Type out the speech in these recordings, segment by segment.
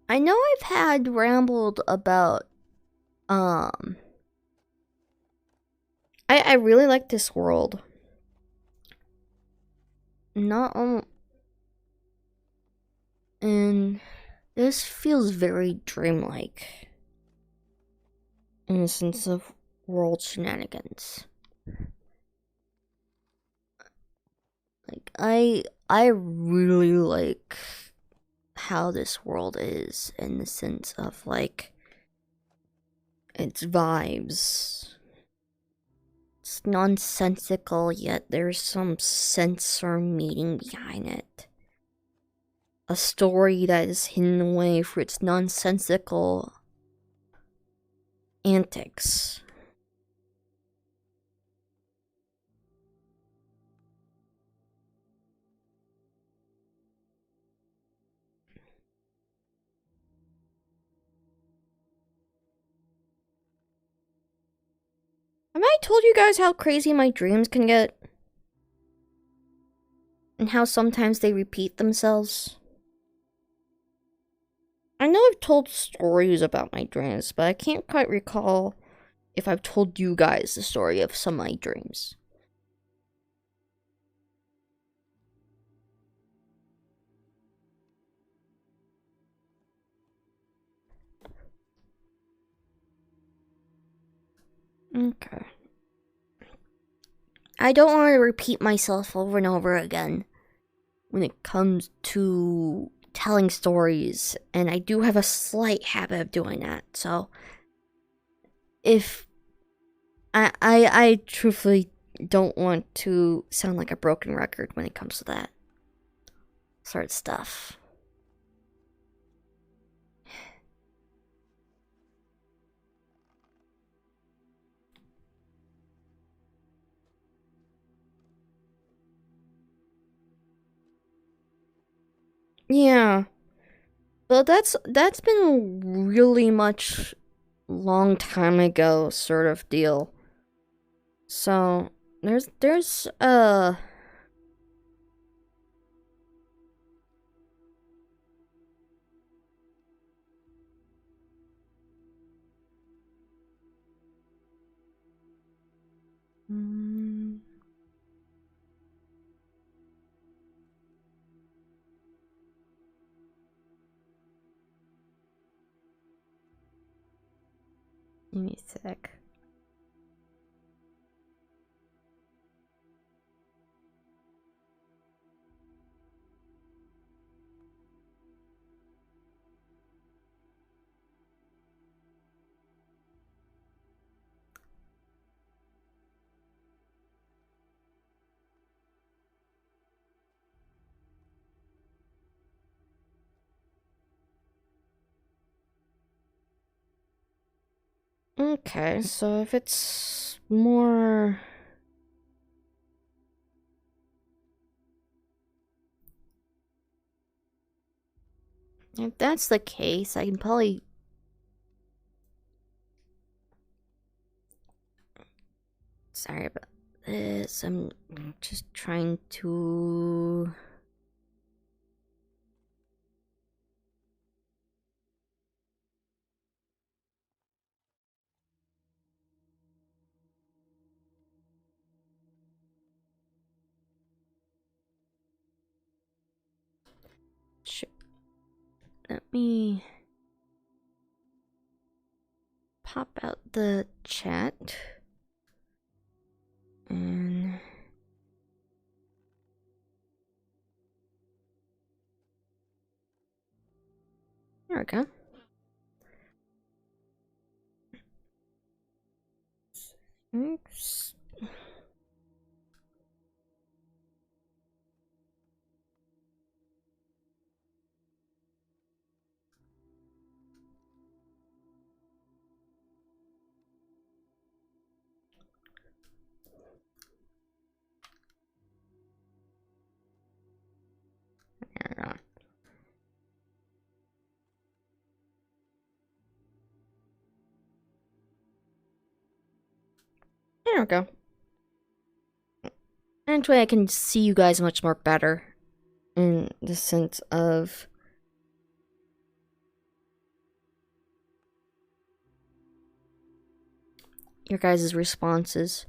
I know I've had rambled about I really like this world. Not and this feels very dreamlike in the sense of world shenanigans. Like I really like how this world is in the sense of like its vibes. It's nonsensical, yet there's some sense or meaning behind it. A story that is hidden away for its nonsensical antics. Have I told you guys how crazy my dreams can get? And how sometimes they repeat themselves? I know I've told stories about my dreams, but I can't quite recall if I've told you guys the story of some of my dreams. Okay. I don't want to repeat myself over and over again when it comes to telling stories, and I do have a slight habit of doing that. So, if I truthfully don't want to sound like a broken record when it comes to that sort of stuff. Yeah, but that's been really much long time ago sort of deal. So there's mm, give me a sec. Okay, so if it's more if that's the case, I can probably sorry about this. I'm just trying to let me pop out the chat and there we go. Oops. There we go. And way I can see you guys much more better in the sense of your guys' responses.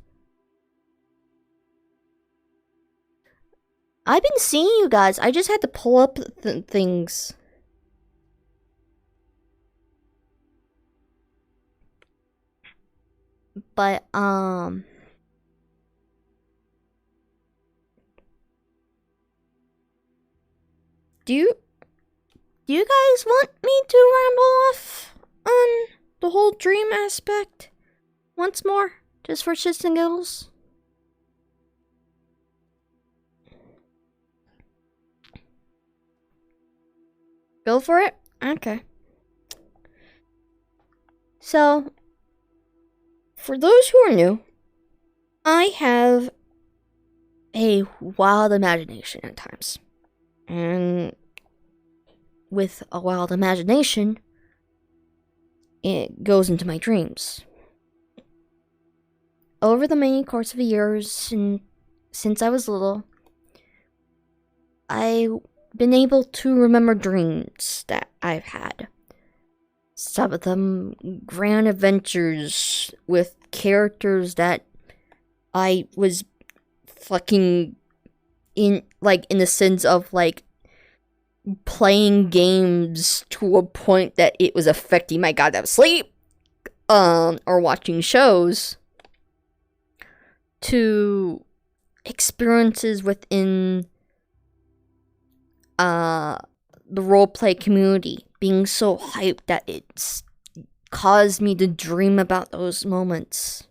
I've been seeing you guys. I just had to pull up things. But, do you guys want me to ramble off on the whole dream aspect once more? Just for shits and giggles? Go for it? Okay. So, for those who are new, I have a wild imagination at times. And with a wild imagination, it goes into my dreams. Over the many course of the years, and since I was little, I've been able to remember dreams that I've had. Some of them grand adventures with characters that I was fucking in the sense of playing games to a point that it was affecting my goddamn sleep, or watching shows, to experiences within the roleplay community being so hyped that it's caused me to dream about those moments.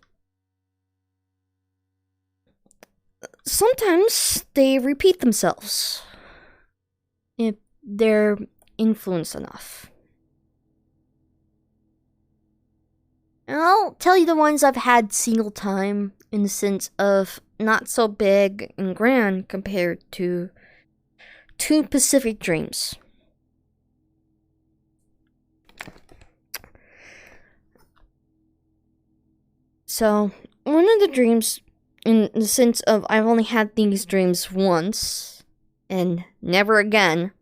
Sometimes they repeat themselves if they're influenced enough. And I'll tell you the ones I've had single time, in the sense of not so big and grand compared to two specific dreams. So, one of the dreams, in the sense of I've only had these dreams once and never again,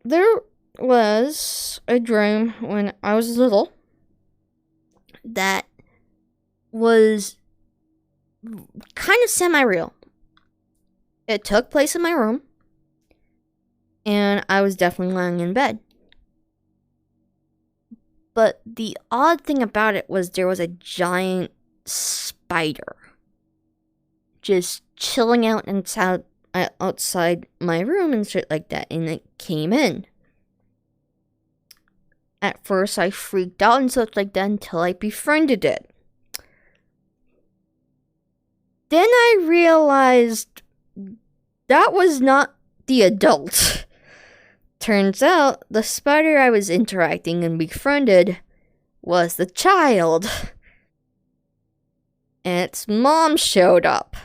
there was a dream when I was little that was kind of semi-real. It took place in my room, and I was definitely lying in bed. But the odd thing about it was there was a giant spider just chilling out outside my room and shit like that, and it came in. At first, I freaked out and such like that until I befriended it. Then I realized that was not the adult. Turns out, the spider I was interacting and befriended was the child. And its mom showed up.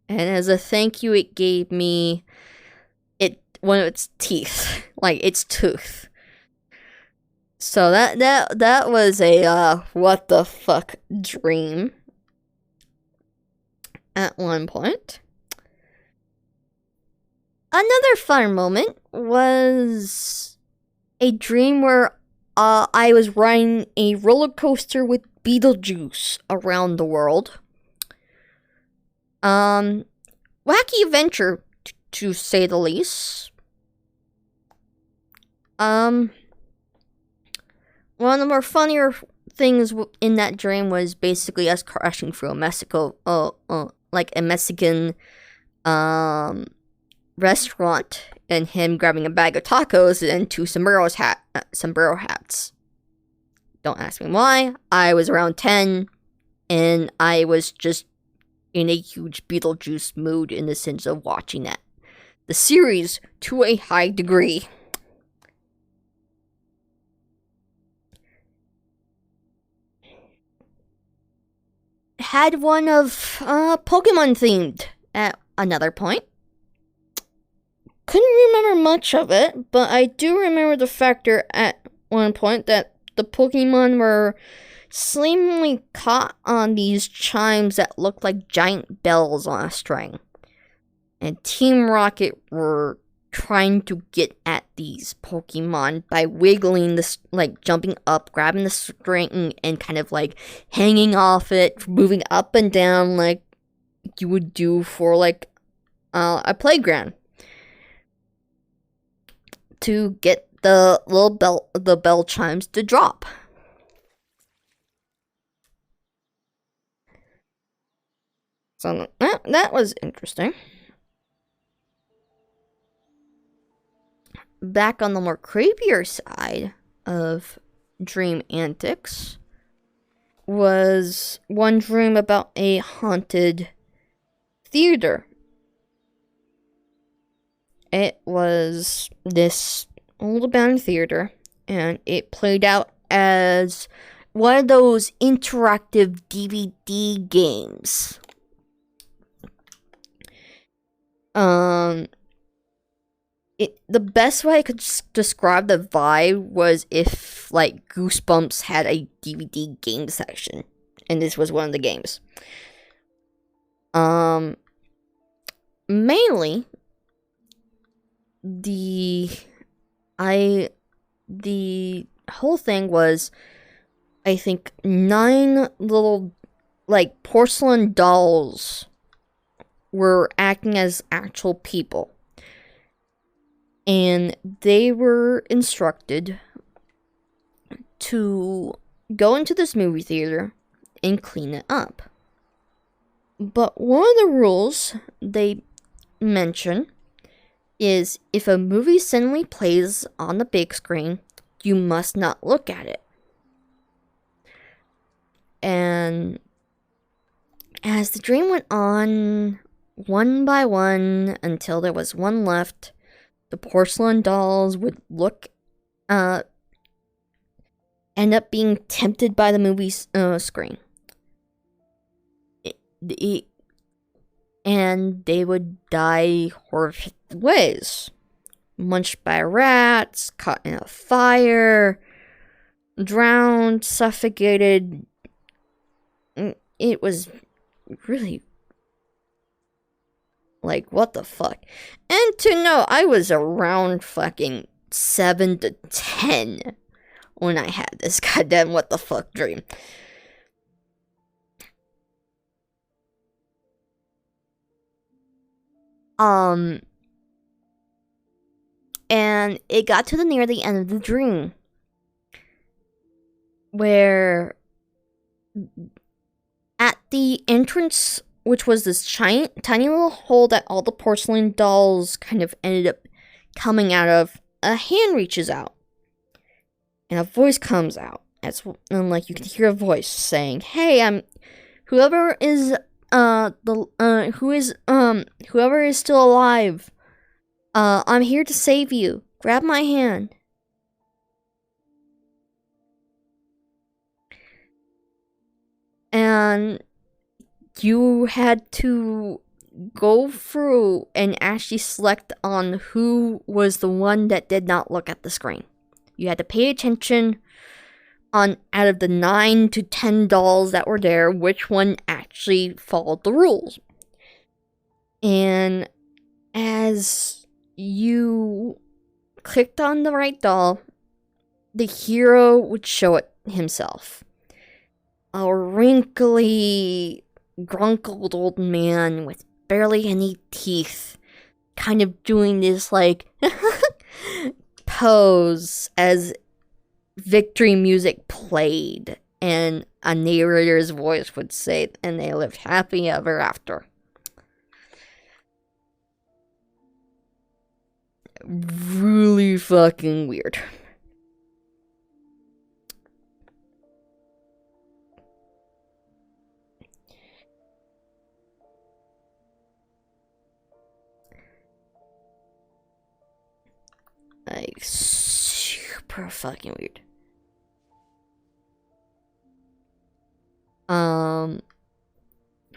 And as a thank you, it gave me one of its teeth, like its tooth. So that was a what the fuck dream at one point. Another fun moment was a dream where I was riding a roller coaster with Beetlejuice around the world. Wacky adventure, to say the least. One of the more funnier things in that dream was basically us crashing through a Mexican restaurant, and him grabbing a bag of tacos and two sombrero hats. Don't ask me why. I was around 10, and I was just in a huge Beetlejuice mood in the sense of watching the series to a high degree. Had one of Pokemon themed at another point. Couldn't remember much of it, but I do remember the factor at one point that the Pokemon were seemingly caught on these chimes that looked like giant bells on a string. And Team Rocket were trying to get at these Pokemon by wiggling this, like jumping up, grabbing the string, and kind of like hanging off it, moving up and down like you would do for like a playground to get the bell chimes to drop. So that was interesting. Back on the more creepier side of dream antics was one dream about a haunted theater. It was this old abandoned theater, and it played out as one of those interactive DVD games. The best way I could describe the vibe was if, like, Goosebumps had a DVD game section, and this was one of the games. Mainly, the whole thing was, I think, 9 little, like, porcelain dolls were acting as actual people. And they were instructed to go into this movie theater and clean it up. But one of the rules they mention is if a movie suddenly plays on the big screen, you must not look at it. And as the dream went on, one by one, until there was one left, the porcelain dolls would end up being tempted by the movie's screen. And they would die horrific ways. Munched by rats, caught in a fire, drowned, suffocated. It was really, like, what the fuck? And to know, I was around fucking 7 to 10 when I had this goddamn what the fuck dream. And it got to near the end of the dream, where at the entrance, which was this tiny little hole that all the porcelain dolls kind of ended up coming out of, a hand reaches out. And a voice comes out. And like you can hear a voice saying, "Hey, whoever is whoever is still alive, I'm here to save you. Grab my hand." And you had to go through and actually select on who was the one that did not look at the screen. You had to pay attention on, out of the 9 to 10 dolls that were there, which one actually followed the rules. And as you clicked on the right doll, the hero would show it himself. A wrinkly, grunkled old man with barely any teeth, kind of doing this, like, pose as victory music played, and a narrator's voice would say, "And they lived happy ever after." Really fucking weird. Like, super fucking weird.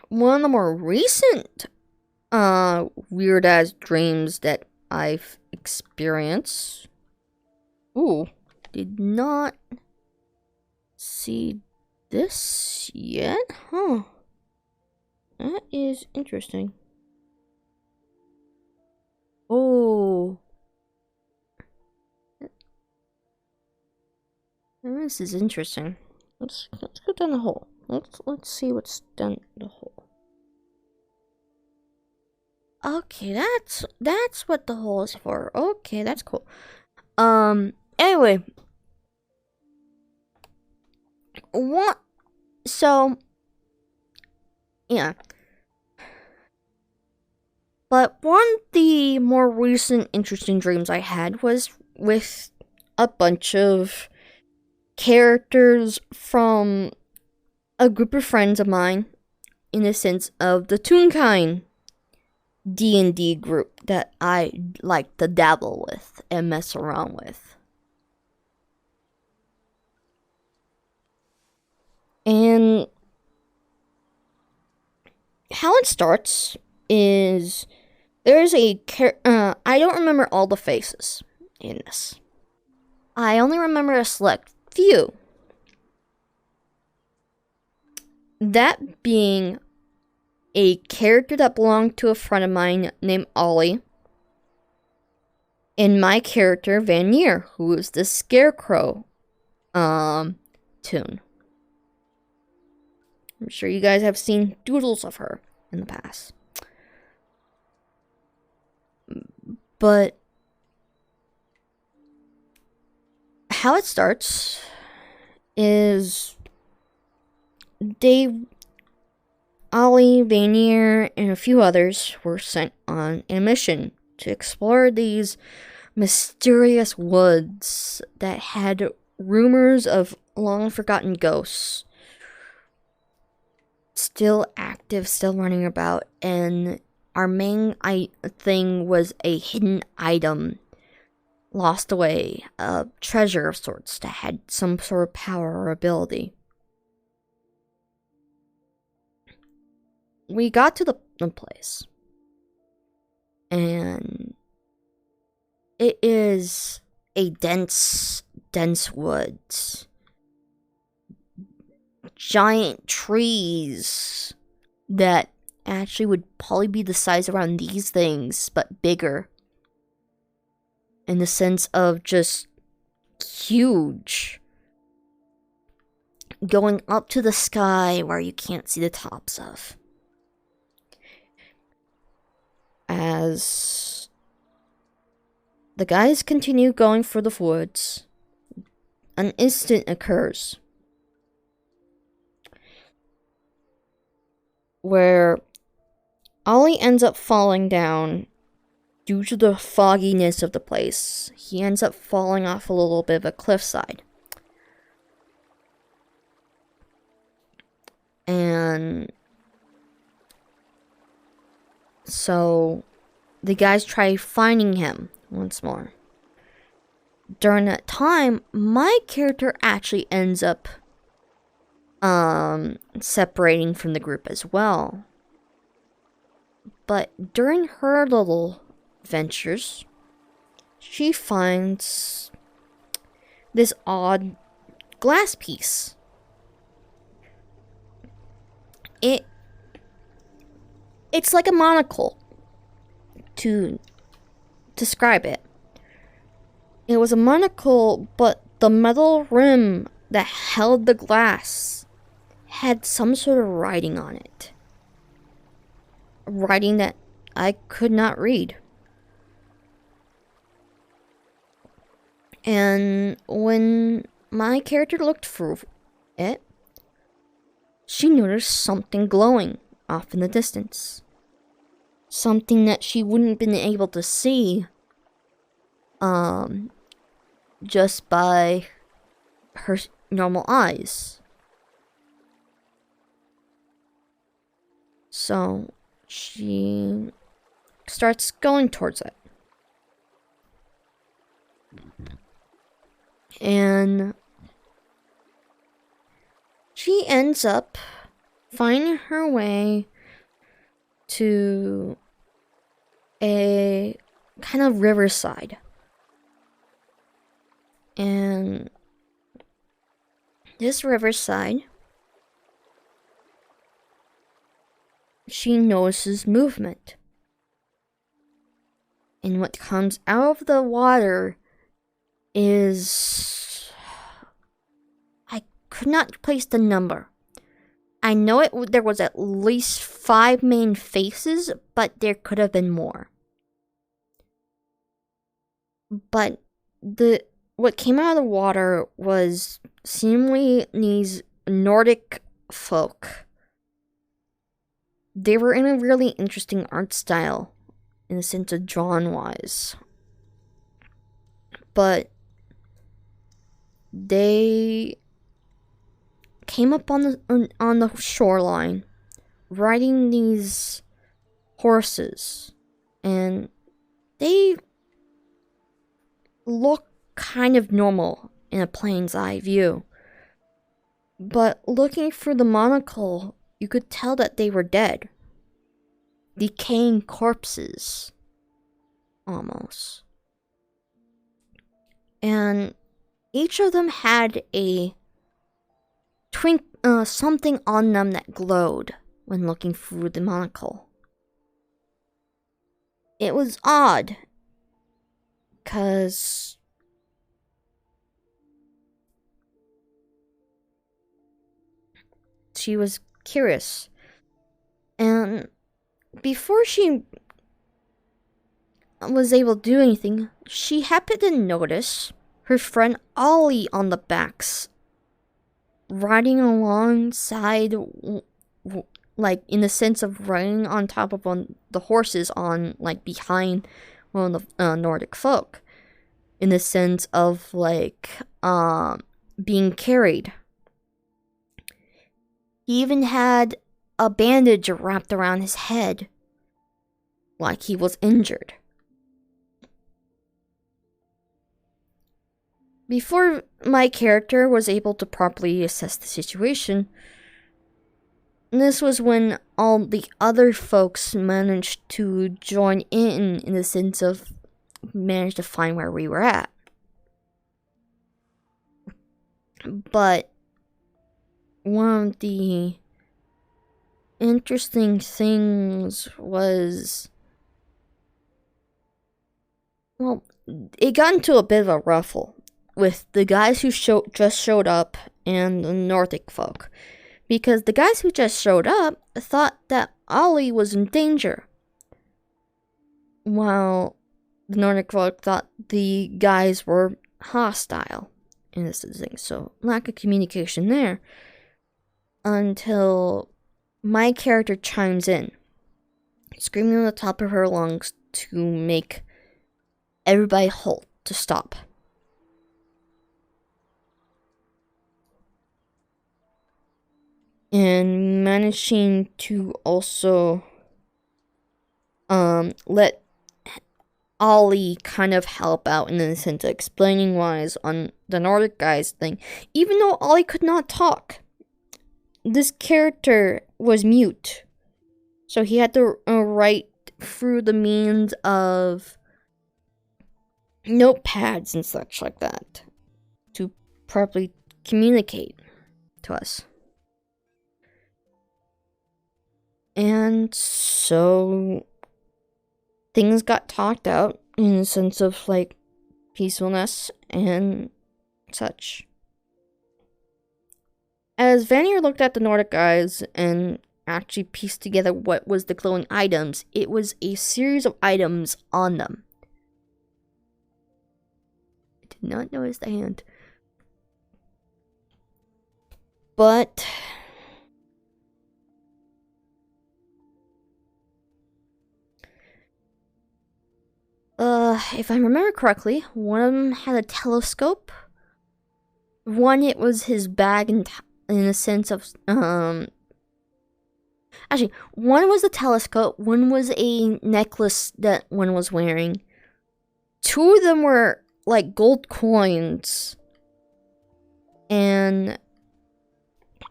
One of the more recent weird ass dreams that I've experienced. Ooh, did not see this yet? Huh. That is interesting. Oh, This is interesting. Let's go down the hole. Let's see what's down the hole. Okay, that's what the hole is for. Okay, that's cool. Anyway, what? So, yeah. But one of the more recent interesting dreams I had was with a bunch of characters from a group of friends of mine, in the sense of the Toonkind D&D group that I like to dabble with and mess around with. And how it starts is there's a I don't remember all the faces in this. I only remember a select few. That being a character that belonged to a friend of mine named Ollie, and my character Vanier, who is the Scarecrow Toon. I'm sure you guys have seen doodles of her in the past. But how it starts is Ollie, Vanier, and a few others were sent on a mission to explore these mysterious woods that had rumors of long forgotten ghosts still active, still running about, and our main thing was a hidden item lost away, a treasure of sorts that had some sort of power or ability. We got to the place, and it is a dense woods. Giant trees that actually would probably be the size around these things, but bigger. In the sense of just huge. Going up to the sky where you can't see the tops of. As the guys continue going for the woods, an incident occurs where Ollie ends up falling down due to the fogginess of the place. He ends up falling off a little bit of a cliffside. And so the guys try finding him once more. During that time, my character actually ends up separating from the group as well. But during her little ventures, she finds this odd glass piece. It's like a monocle, to describe it. It was a monocle, but the metal rim that held the glass had some sort of writing on it. Writing that I could not read. And when my character looked through it, she noticed something glowing off in the distance. Something that she wouldn't have been able to see just by her normal eyes. So she starts going towards it. And she ends up finding her way to a kind of riverside. And this riverside, she notices movement. And what comes out of the water is could not place the number. I know there was at least 5 main faces, but there could have been more. But what came out of the water was seemingly these Nordic folk. They were in a really interesting art style, in the sense of drawn-wise. But they came up on the shoreline, riding these horses, and they look kind of normal in a plane's eye view. But looking through the monocle, you could tell that they were dead. Decaying corpses. Almost. And each of them had a something on them that glowed when looking through the monocle. It was odd, because she was curious. And before she was able to do anything, she happened to notice her friend Ollie on the backs, riding alongside, like, in the sense of riding on top of the horses on, like, behind one of the Nordic folk. In the sense of, like, being carried. He even had a bandage wrapped around his head, like he was injured. Before my character was able to properly assess the situation, this was when all the other folks managed to join in the sense of managed to find where we were at. But one of the interesting things was, well, it got into a bit of a ruffle with the guys who just showed up and the Nordic folk. Because the guys who just showed up thought that Ollie was in danger, while the Nordic folk thought the guys were hostile in this thing. So, lack of communication there. Until my character chimes in, screaming on the top of her lungs to make everybody halt, to stop. And managing to also let Ollie kind of help out in the sense of explaining wise on the Nordic guys thing. Even though Ollie could not talk, this character was mute. So he had to write through the means of notepads and such like that to properly communicate to us. And so things got talked out in a sense of, like, peacefulness and such. As Vanier looked at the Nordic guys and actually pieced together what was the glowing items, it was a series of items on them. I did not notice the hand. But if I remember correctly, one of them had a telescope. One, it was his bag in a sense of, actually, one was a telescope, one was a necklace that one was wearing. Two of them were, like, gold coins. And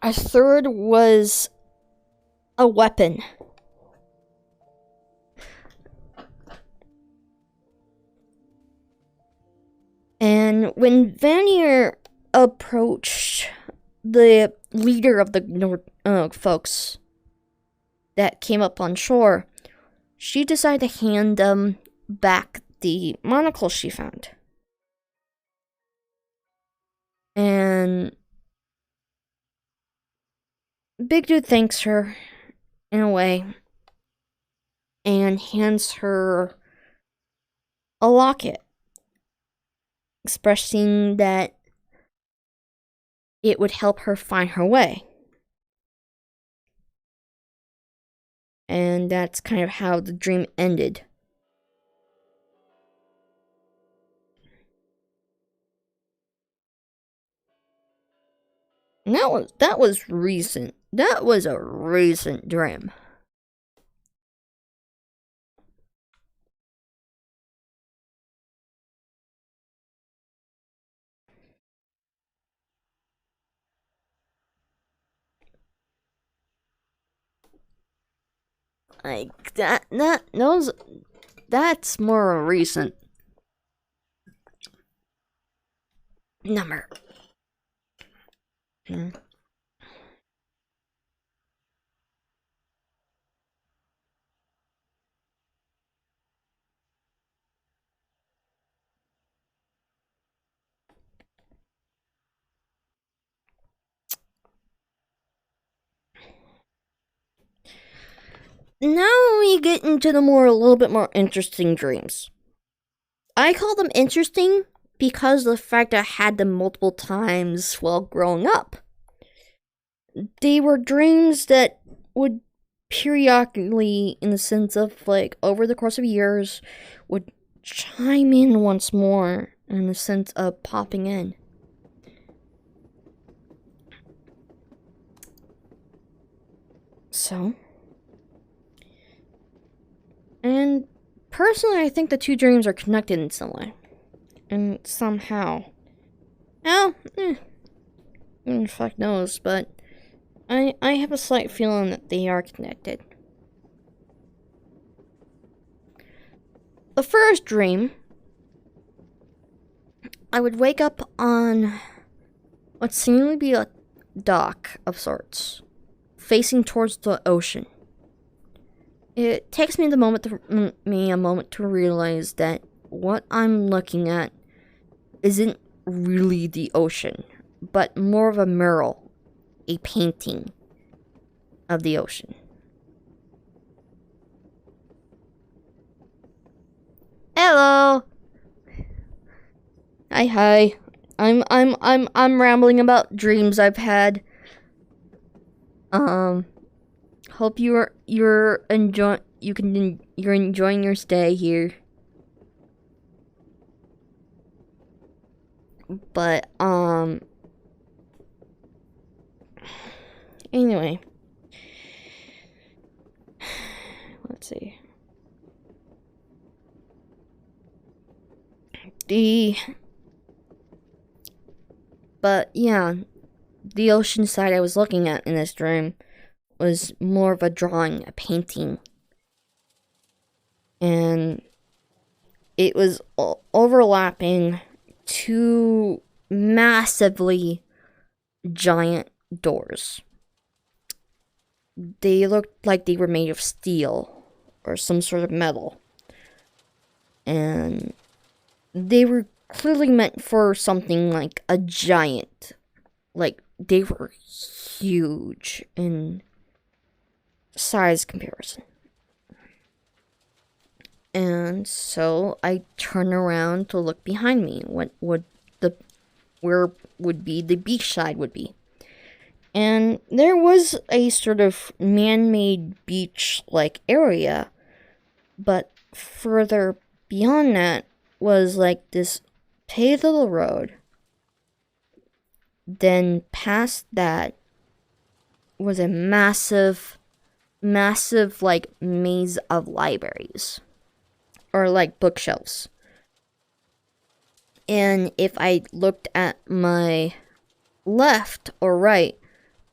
a third was a weapon. And when Vanier approached the leader of the folks that came up on shore, she decided to hand them back the monocle she found. And Big Dude thanks her in a way and hands her a locket, expressing that it would help her find her way. And that's kind of how the dream ended. And that was recent. That was a recent dream. Like that's more recent number. Hmm. Now we get into the a little bit more interesting dreams. I call them interesting because of the fact I had them multiple times while growing up. They were dreams that would periodically, in the sense of like over the course of years, would chime in once more in the sense of popping in. So, and personally, I think the two dreams are connected in some way. And somehow. Well, fuck knows, but I have a slight feeling that they are connected. The first dream, I would wake up on what seemed to be a dock of sorts, facing towards the ocean. It takes me a moment to realize that what I'm looking at isn't really the ocean, but more of a mural, a painting of the ocean. Hello. Hi. I'm rambling about dreams I've had. Hope you're enjoying your stay here. But anyway, let's see. But yeah, the ocean side I was looking at in this dream was more of a drawing, a painting. And it was overlapping two massively giant doors. They looked like they were made of steel or some sort of metal. And they were clearly meant for something like a giant. Like, they were huge in size comparison. And so I turn around to look behind me. Where would be the beach side would be. And there was a sort of man-made beach-like area, but further beyond that was like this paved little road. Then past that was a massive like maze of libraries or like bookshelves. And if I looked at my left or right,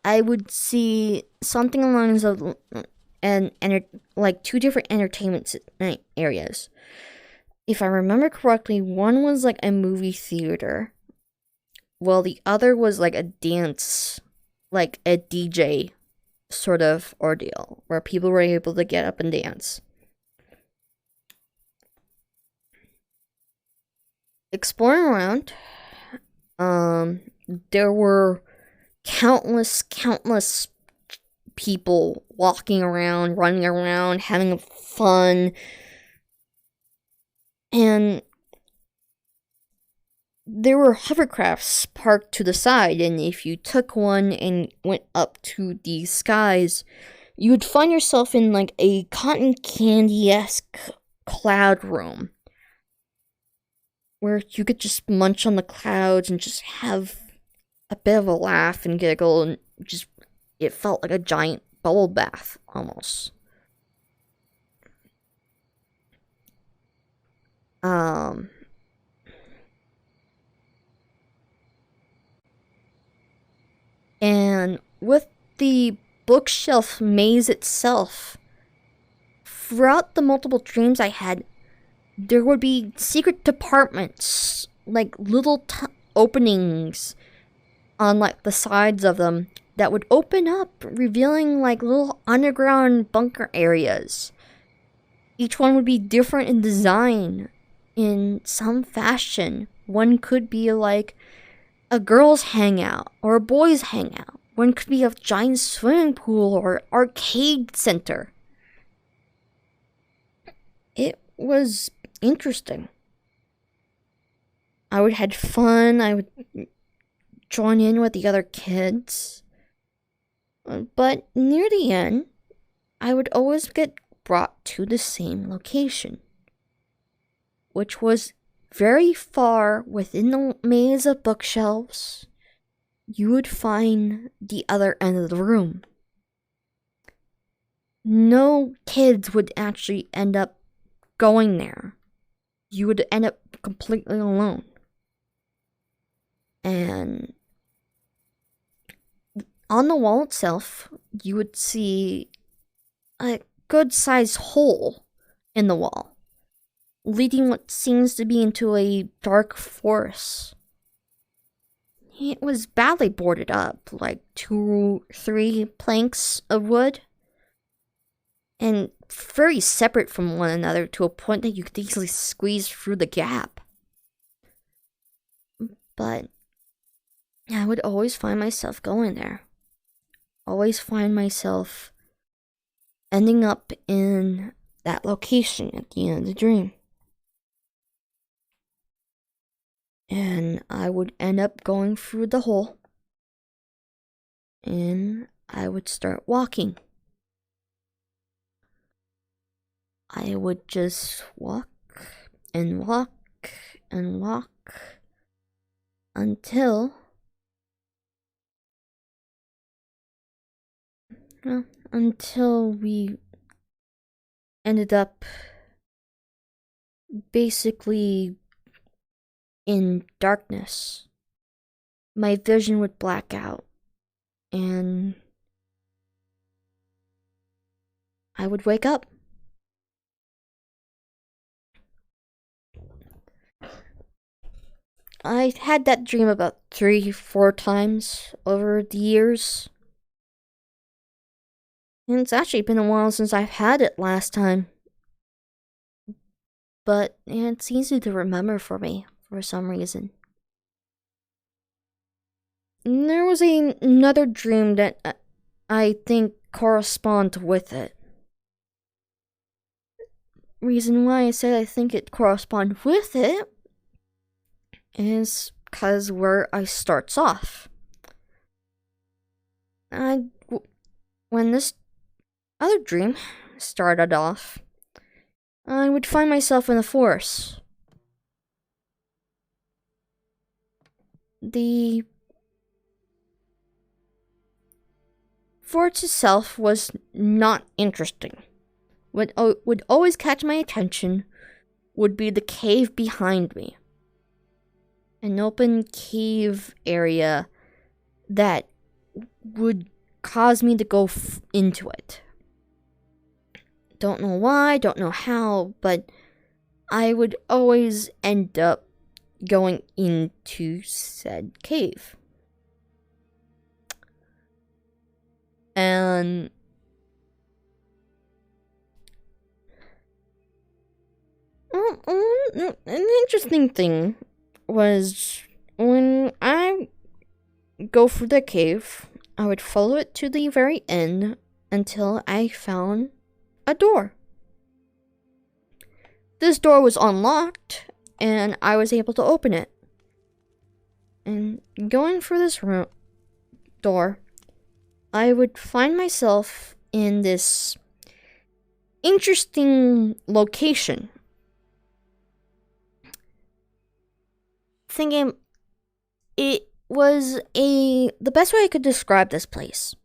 I would see something along the lines of like two different entertainment areas. If I remember correctly, one was like a movie theater, while the other was like a dance, like a DJ sort of ordeal, where people were able to get up and dance. Exploring around, there were countless people walking around, running around, having fun. And there were hovercrafts parked to the side, and if you took one and went up to the skies, you would find yourself in like a cotton candy-esque cloud room where you could just munch on the clouds and just have a bit of a laugh and giggle, and just it felt like a giant bubble bath almost. And with the bookshelf maze itself, throughout the multiple dreams I had, there would be secret departments, like little openings on like the sides of them that would open up, revealing like little underground bunker areas. Each one would be different in design in some fashion. One could be like a girl's hangout or a boy's hangout. One could be a giant swimming pool or arcade center. It was interesting. I would have fun. I would join in with the other kids. But near the end, I would always get brought to the same location, which was very far within the maze of bookshelves. You would find the other end of the room. No kids would actually end up going there. You would end up completely alone. And on the wall itself, you would see a good-sized hole in the wall, leading what seems to be into a dark forest. It was badly boarded up, like 2-3 planks of wood, and very separate from one another to a point that you could easily squeeze through the gap. But I would always find myself going there. Always find myself ending up in that location at the end of the dream. And I would end up going through the hole, and I would start walking. I would just walk and walk and walk until we ended up basically in darkness. My vision would black out, and I would wake up. I had that dream about 3-4 times over the years. And it's actually been a while since I've had it last time. But it's easy to remember for me, for some reason. And there was another dream that I think corresponds with it. Reason why I said I think it corresponds with it is because where I starts off. When this other dream started off, I would find myself in a forest. The forest itself was not interesting. What would always catch my attention would be the cave behind me. An open cave area that would cause me to go into it. Don't know why, don't know how, but I would always end up going into said cave. And an interesting thing was when I go through the cave, I would follow it to the very end until I found a door. This door was unlocked, and I was able to open it. And going through this door, I would find myself in this interesting location. Thinking it was the best way I could describe this place.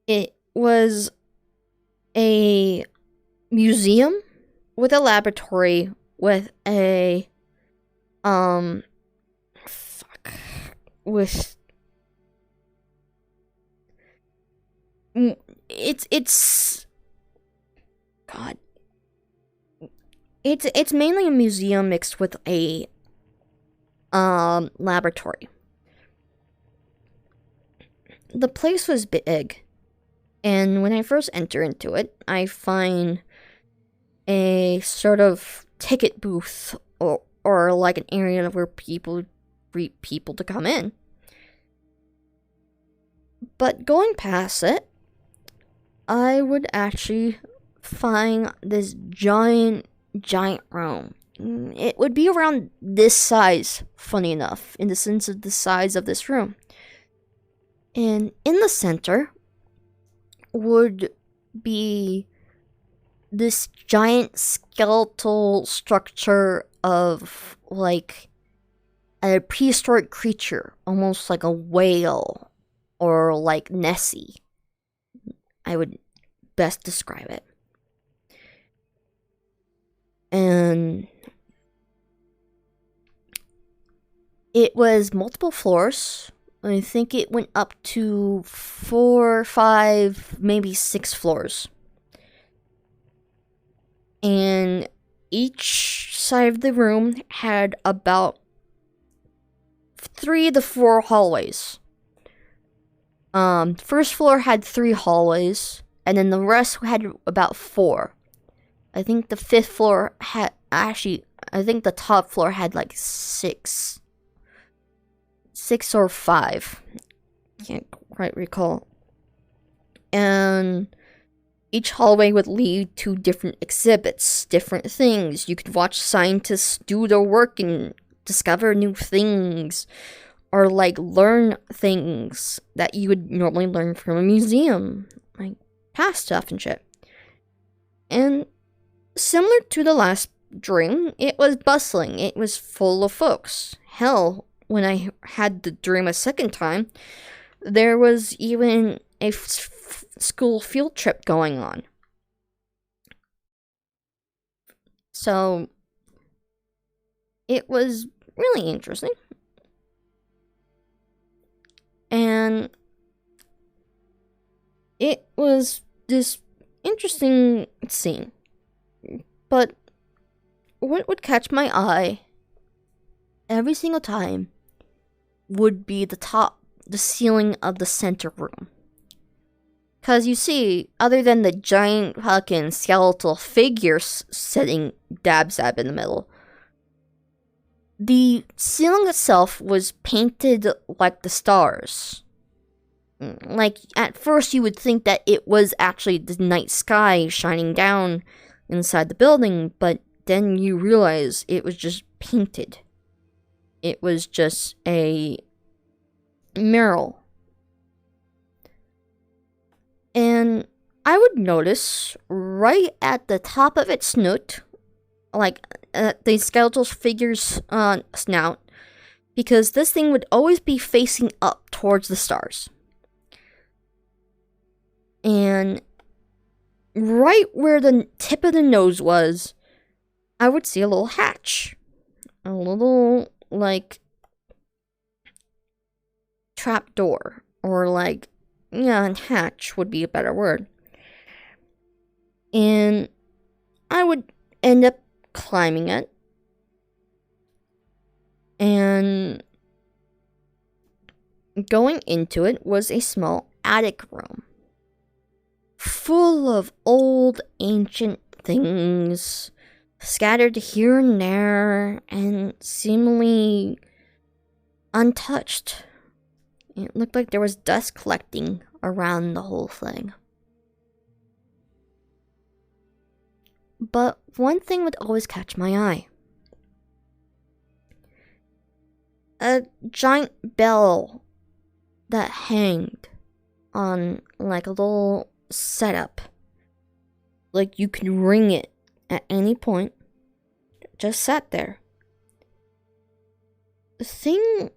It was a museum with a laboratory with a with it's God. It's mainly a museum mixed with a laboratory. The place was big, and when I first enter into it, I find a sort of ticket booth or like an area where people greet people to come in. But going past it, I would actually find this giant room. It would be around this size, funny enough, in the sense of the size of this room. And in the center would be this giant skeletal structure of like a prehistoric creature, almost like a whale or like Nessie. I would best describe it. And it was multiple floors. I think it went up to 4, 5, maybe 6 floors. And each side of the room had about 3 to 4 hallways. First floor had 3 hallways, and then the rest had about 4. I think the 5th floor had I think the top floor had like 6 or 5. Can't quite recall. And each hallway would lead to different exhibits, different things. You could watch scientists do their work and discover new things, or like learn things that you would normally learn from a museum, like past stuff and shit. And similar to the last dream, it was bustling. It was full of folks. Hell, when I had the dream a second time, there was even a school field trip going on. So it was really interesting. And it was this interesting scene. But what would catch my eye every single time would be the ceiling of the center room. Because you see, other than the giant fucking skeletal figure sitting dab in the middle, the ceiling itself was painted like the stars. Like, at first you would think that it was actually the night sky shining down inside the building, but then you realize it was just painted. It was just a mural. And I would notice right at the top of its snoot, like the skeletal figure's snout, because this thing would always be facing up towards the stars. And right where the tip of the nose was, I would see a little hatch. A little, like, trap door. Or, like, yeah, hatch would be a better word. And I would end up climbing it. And going into it was a small attic room, full of old ancient things scattered here and there and seemingly untouched. It looked like there was dust collecting around the whole thing. But one thing would always catch my eye. A giant bell that hanged on like a little setup. Like you could ring it at any point. Just sat there. The thing,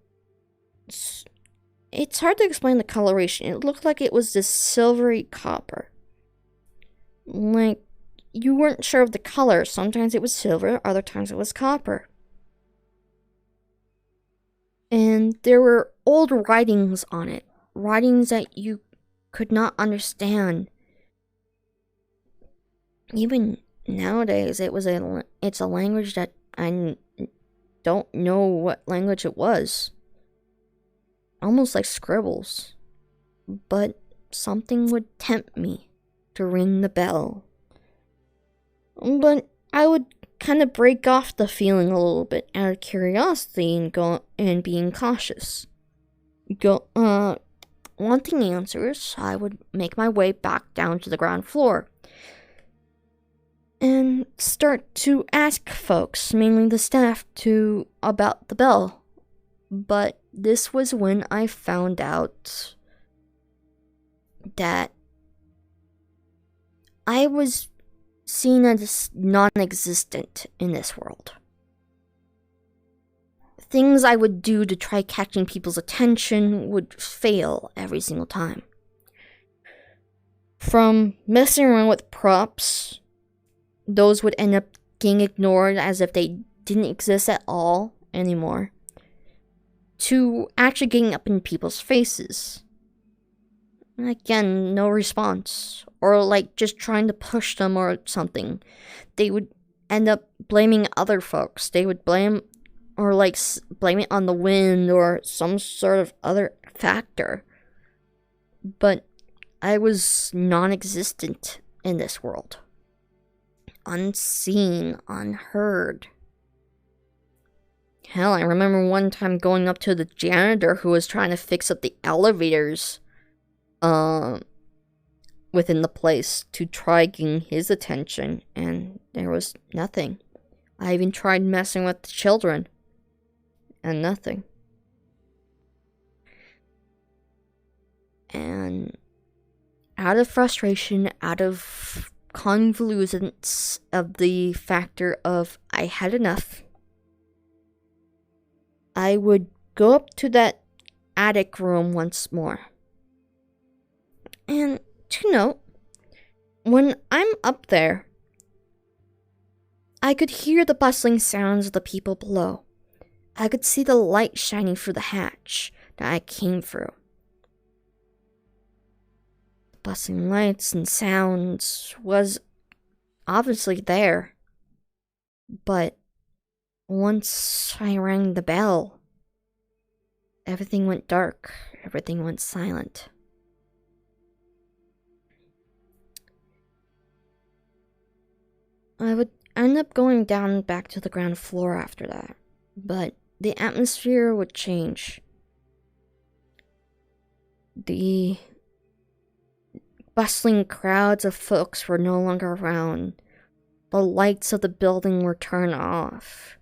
it's hard to explain the coloration. It looked like it was this silvery copper. Like you weren't sure of the color. Sometimes it was silver, other times it was copper. And there were old writings on it. Writings that you could not understand. Even nowadays, it's a language that I don't know what language it was. Almost like scribbles. But something would tempt me to ring the bell. But I would kind of break off the feeling a little bit out of curiosity and being cautious. Wanting answers, I would make my way back down to the ground floor and start to ask folks, mainly the staff, about the bell. But this was when I found out that I was seen as non-existent in this world. Things I would do to try catching people's attention would fail every single time. From messing around with props, those would end up getting ignored as if they didn't exist at all anymore, to actually getting up in people's faces. Again, no response. Or like just trying to push them or something. They would end up blaming other folks. They would blame it on the wind or some sort of other factor. But I was non-existent in this world. Unseen, unheard. Hell, I remember one time going up to the janitor who was trying to fix up the elevators within the place to try getting his attention, and there was nothing. I even tried messing with the children, and nothing. And out of frustration, out of convolutions of the factor of I had enough, I would go up to that attic room once more. And to note, when I'm up there, I could hear the bustling sounds of the people below. I could see the light shining through the hatch that I came through. The bustling lights and sounds was obviously there. But once I rang the bell, everything went dark. Everything went silent. I would end up going down back to the ground floor after that, but the atmosphere would change. The bustling crowds of folks were no longer around. The lights of the building were turned off,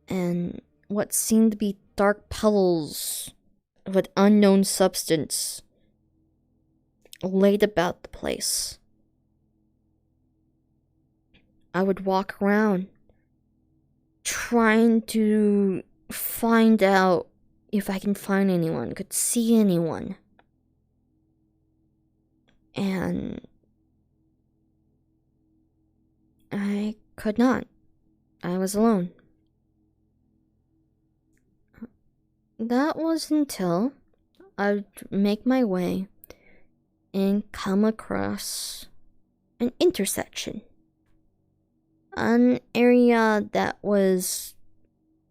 and what seemed to be dark puddles of an unknown substance laid about the place. I would walk around, trying to find out if I can find anyone, could see anyone. And I could not. I was alone. That was until I'd make my way and come across an intersection. An area that was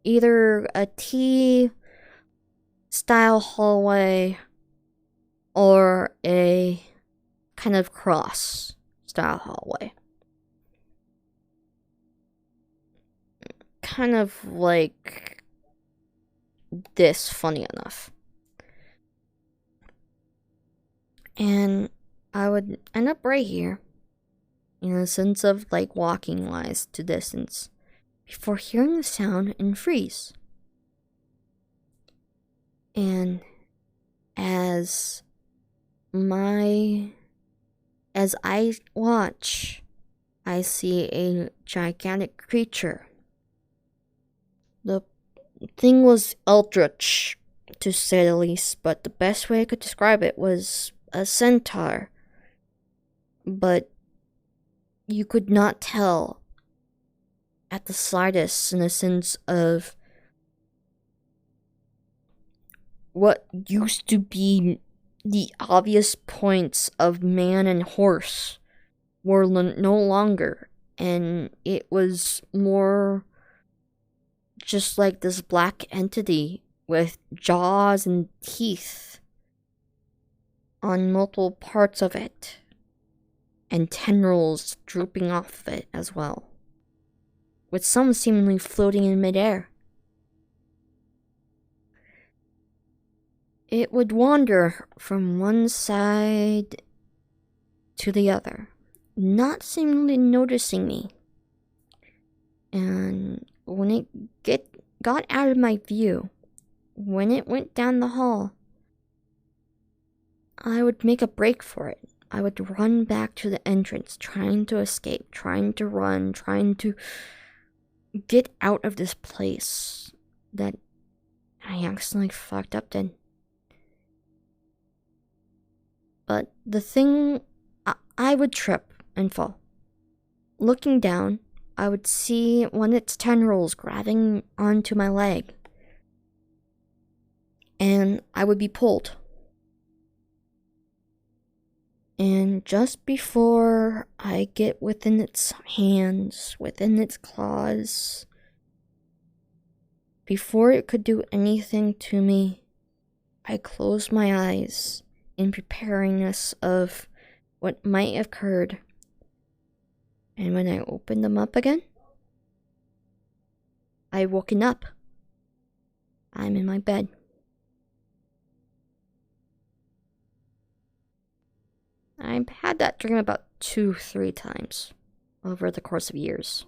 either a T-style hallway or a kind of cross-style hallway. Kind of like this, funny enough. And I would end up right here, in a sense of like walking wise to distance, before hearing the sound and freeze. And as my as I watch, I see a gigantic creature. The thing was eldritch, to say the least, but the best way I could describe it was a centaur. But you could not tell at the slightest in the sense of what used to be the obvious points of man and horse were no longer, and it was more just like this black entity with jaws and teeth on multiple parts of it, and tendrils drooping off of it as well, with some seemingly floating in midair. It would wander from one side to the other, not seemingly noticing me. And when it got out of my view, when it went down the hall, I would make a break for it. I would run back to the entrance, trying to escape, trying to run, trying to get out of this place that I accidentally fucked up in. But the thing, I would trip and fall. Looking down, I would see one of its tendrils grabbing onto my leg, and I would be pulled. And just before I get within its hands, within its claws, before it could do anything to me, I closed my eyes in preparedness of what might have occurred. And when I opened them up again, I woken up. I'm in my bed. I've had that dream about 2-3 times over the course of years.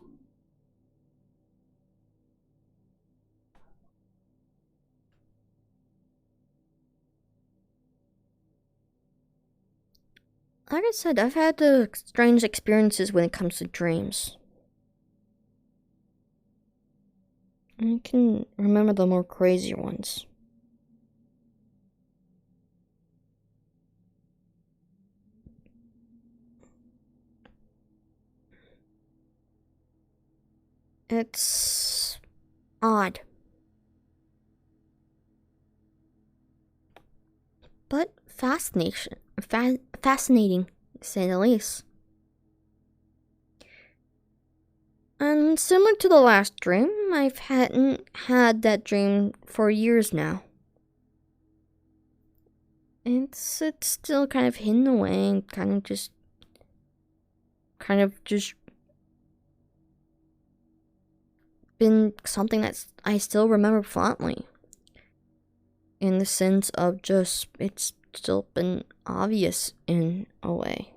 Like I said, I've had strange experiences when it comes to dreams. I can remember the more crazy ones. It's odd. But fascinating, to say the least. And similar to the last dream, I've hadn't had that dream for years now. It's still kind of hidden away, kind of just been something that I still remember fondly. In the sense of just, it's still been obvious in a way.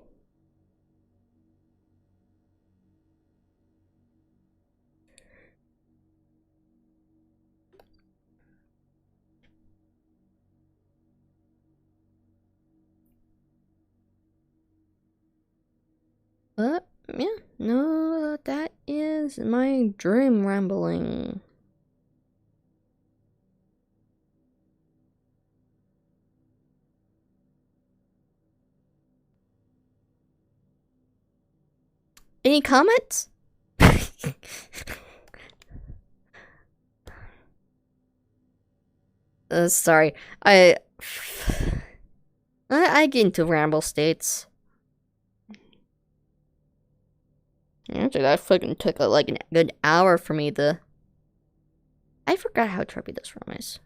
But, yeah, no, that is my dream rambling. Any comments? Sorry. I get into ramble states. Actually, that fucking took like a good hour for me to... I forgot how trippy this room is.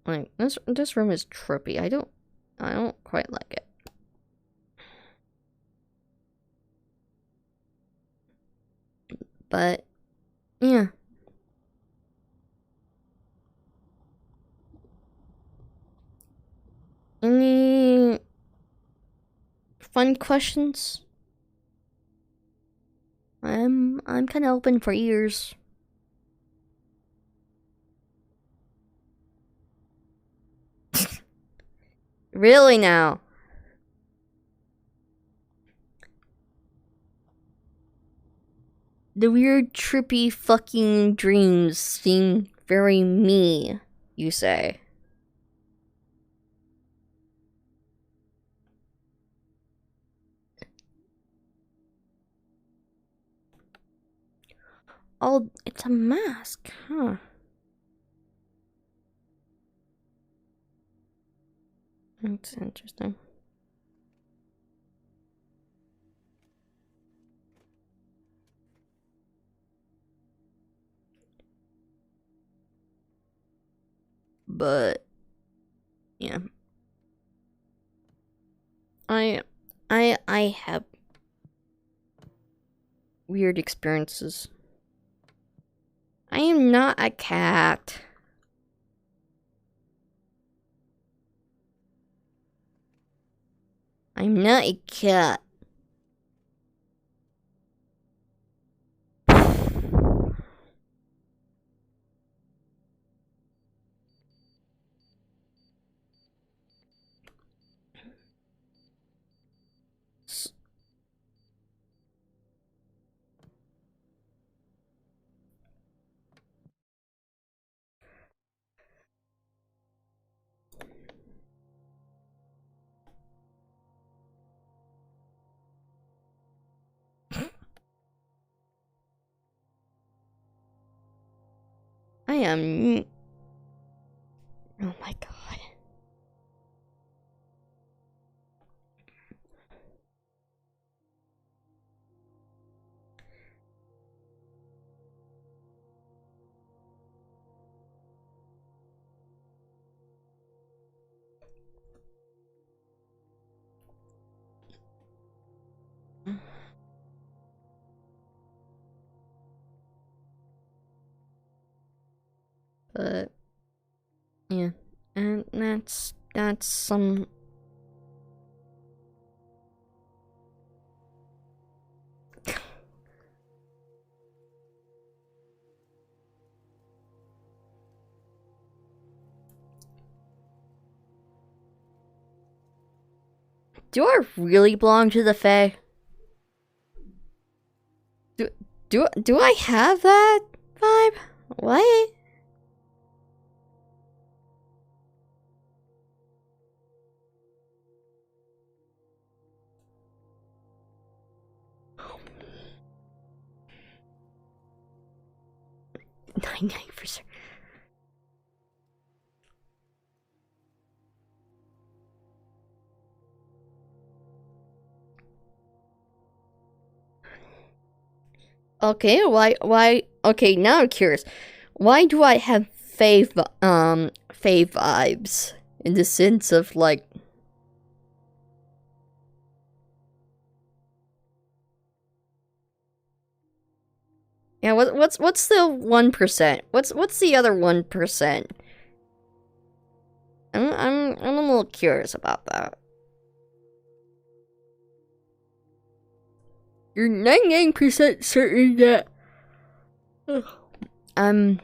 Like, this room is trippy. I don't quite like it. But, yeah. In the fun questions, I'm kind of open for ears. Really now? The weird, trippy fucking dreams seem very me, you say. Oh, it's a mask, huh? That's interesting. But yeah. I have weird experiences. I am not a cat. I'm not a cat. I am. Oh my god. But yeah, and that's some. Do I really belong to the Fae? Do I have that vibe? What? Nine percent. Okay, why? Okay, now I'm curious. Why do I have Fae vibes in the sense of like? Yeah, what's the 1%? What's the other 1%? I'm a little curious about that. You're 99% certain that I'm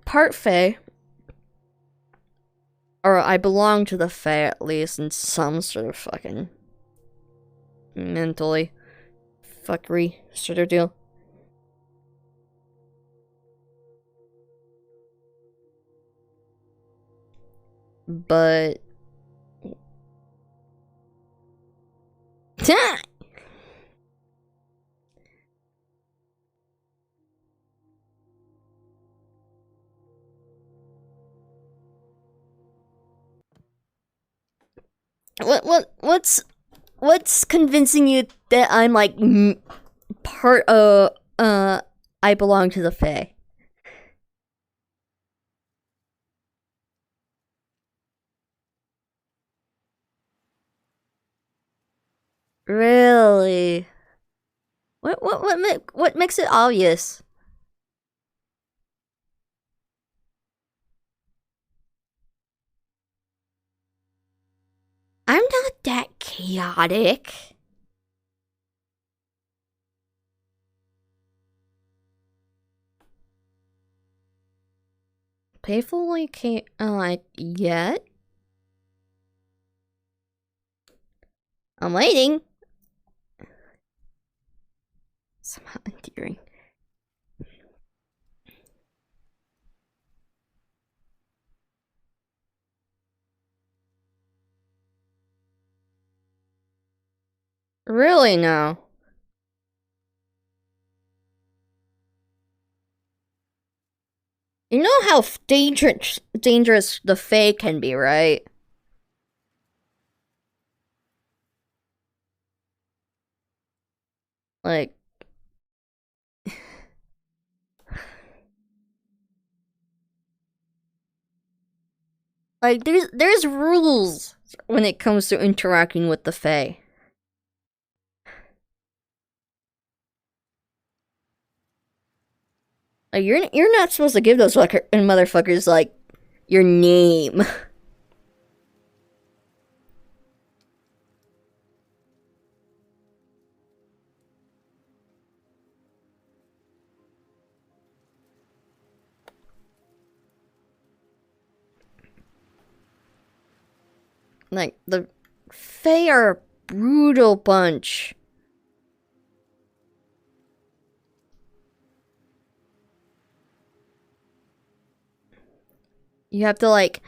part Fae, or I belong to the Fae at least in some sort of fucking mentally fuckery sort of deal. But what's convincing you that I'm like part of I belong to the Fae? Really? What makes it obvious? I'm not that chaotic. Painfully yet. I'm waiting. Somehow endearing. Really now? You know how dangerous the Fae can be, right? Like, there's rules when it comes to interacting with the Fae. Like, you're not supposed to give those motherfuckers like your name. Like, the Fae are a brutal bunch. You have to like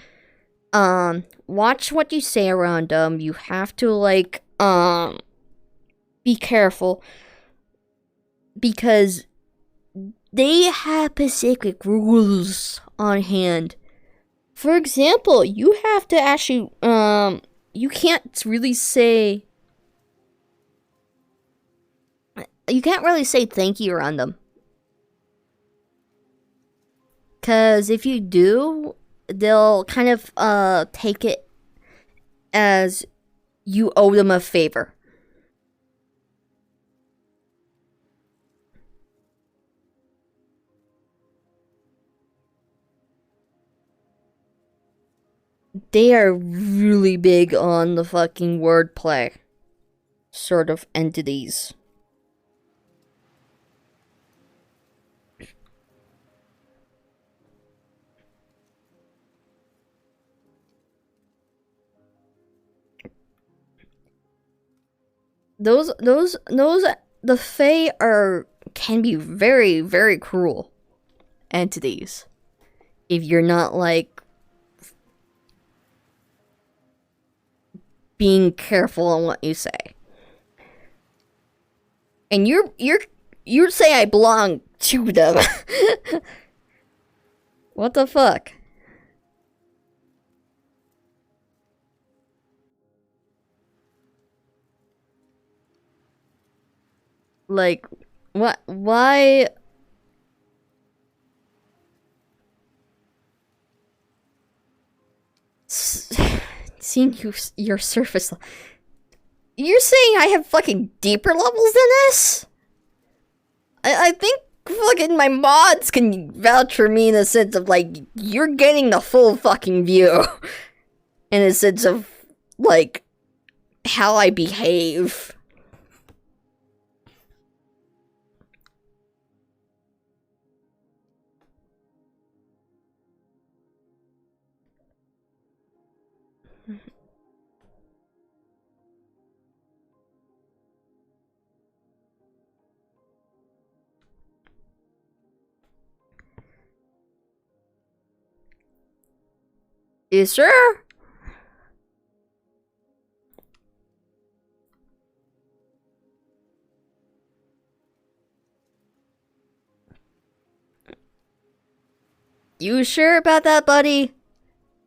watch what you say around them. You have to like be careful because they have specific rules on hand. For example, you have to actually you can't really say thank you around them. Cause if you do, they'll kind of take it as you owe them a favor. They are really big on the fucking wordplay sort of entities. Those the Fae can be very, very cruel entities if you're not like being careful on what you say. And you say I belong to them. What the fuck? Like, what? Why? Seeing your surface. You're saying I have fucking deeper levels than this? I think fucking my mods can vouch for me in the sense of like you're getting the full fucking view. In a sense of like how I behave. You sure? You sure about that, buddy?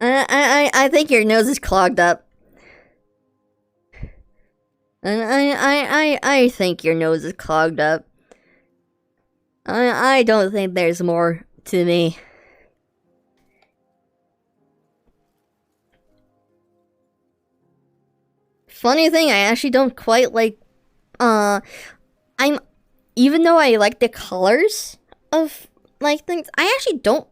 I think your nose is clogged up. I think your nose is clogged up. I don't think there's more to me. Funny thing, I actually don't quite like, even though I like the colors of, like, things, I actually don't.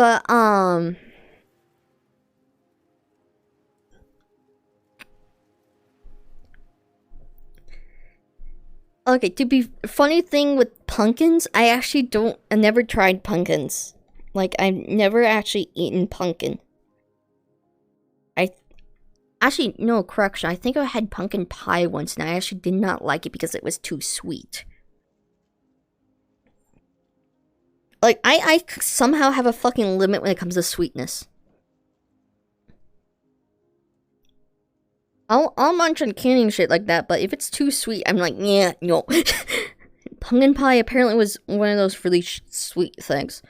But, okay, to be funny thing with pumpkins, I never tried pumpkins. Like, I've never actually eaten pumpkin. I actually, no, correction. I think I had pumpkin pie once, and I actually did not like it because it was too sweet. Like, I somehow have a fucking limit when it comes to sweetness. I'll munch on candy and shit like that, but if it's too sweet, I'm like, yeah, no. Pumpkin pie apparently was one of those really sweet things.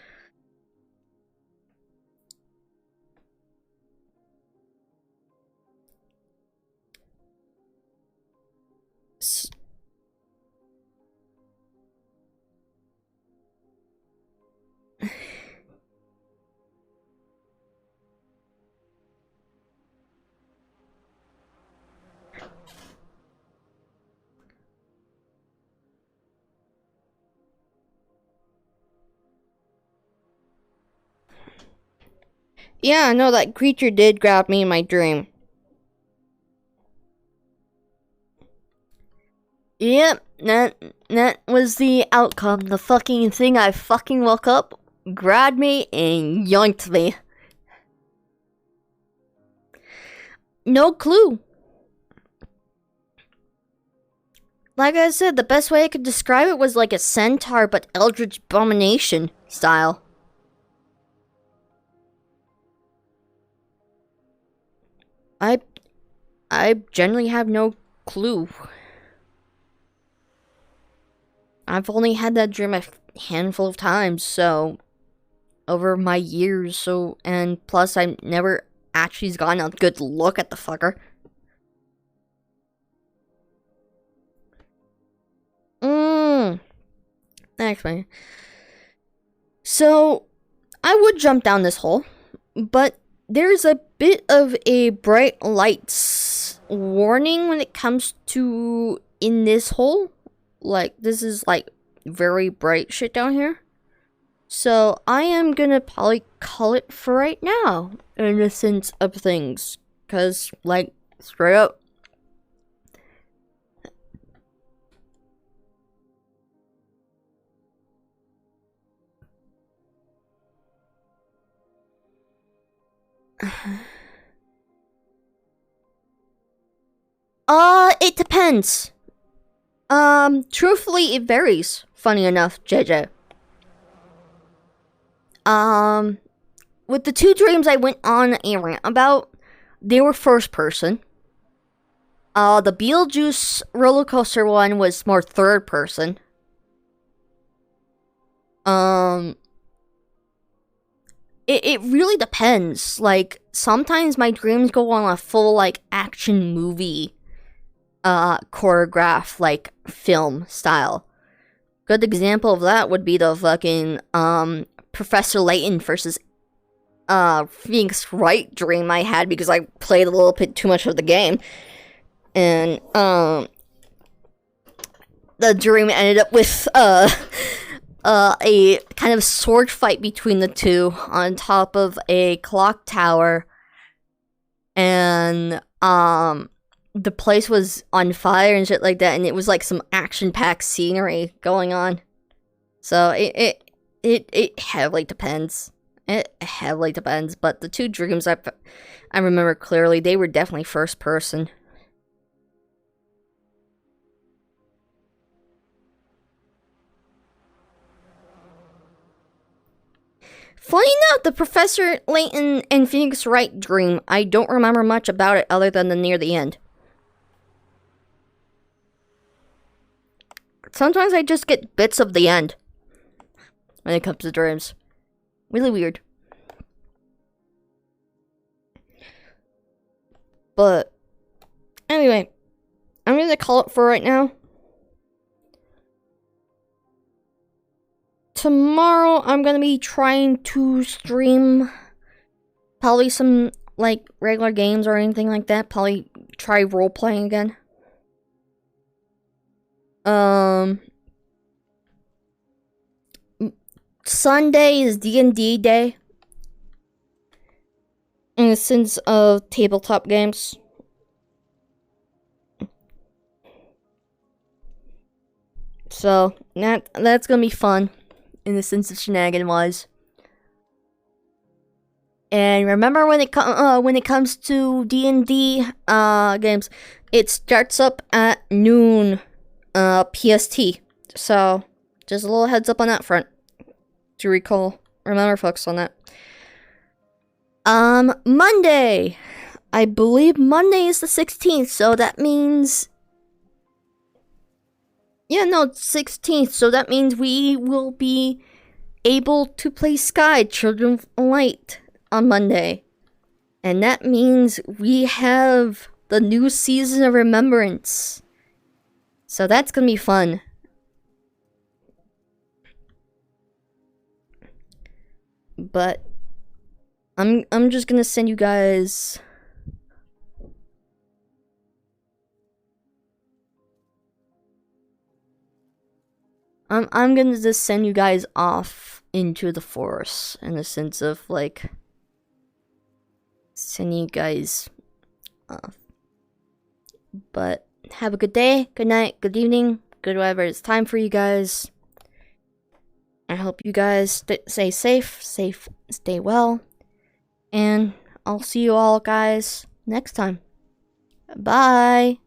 Yeah, no, that creature did grab me in my dream. Yep, that was the outcome. The fucking thing I fucking woke up, grabbed me, and yoinked me. No clue. Like I said, the best way I could describe it was like a centaur but eldritch abomination style. I generally have no clue. I've only had that dream a handful of times, so over my years, so and plus I never actually gotten a good look at the fucker. Actually. So I would jump down this hole, but there's a bit of a bright lights warning when it comes to in this hole. Like, this is like very bright shit down here. So I am gonna probably call it for right now, in the sense of things. Cause, like, straight up. It depends. Truthfully, it varies. Funny enough, JJ. With the two dreams I went on a rant about, they were first person. The Beetlejuice roller coaster one was more third person. It really depends. Like, sometimes my dreams go on a full, like, action movie, choreograph, like, film style. Good example of that would be the fucking, Professor Layton versus, Phoenix Wright dream I had because I played a little bit too much of the game. And, the dream ended up with, a kind of sword fight between the two on top of a clock tower, and the place was on fire and shit like that, and it was like some action-packed scenery going on. So it heavily depends. It heavily depends, but the two dreams I remember clearly, they were definitely first person. Funny enough, the Professor Layton and Phoenix Wright dream, I don't remember much about it other than the near the end. Sometimes I just get bits of the end when it comes to dreams. Really weird. But anyway, I'm gonna call it for right now. Tomorrow, I'm gonna be trying to stream probably some, like, regular games or anything like that. Probably try role-playing again. Sunday is D&D day, in the sense of tabletop games. So that's gonna be fun in the sense of shenanigan wise. And remember, when it comes to D&D games, it starts up at noon PST. So just a little heads up on that front to remember folks on that. Monday. I believe Monday is the 16th, so that means it's 16th, so that means we will be able to play Sky Children of Light on Monday. And that means we have the new season of Remembrance. So that's gonna be fun. But I'm just gonna send you guys I'm gonna just send you guys off into the forest in the sense of like sending you guys off. But have a good day, good night, good evening, good whatever it's time for you guys. I hope you guys stay safe, stay well, and I'll see you all guys next time. Bye.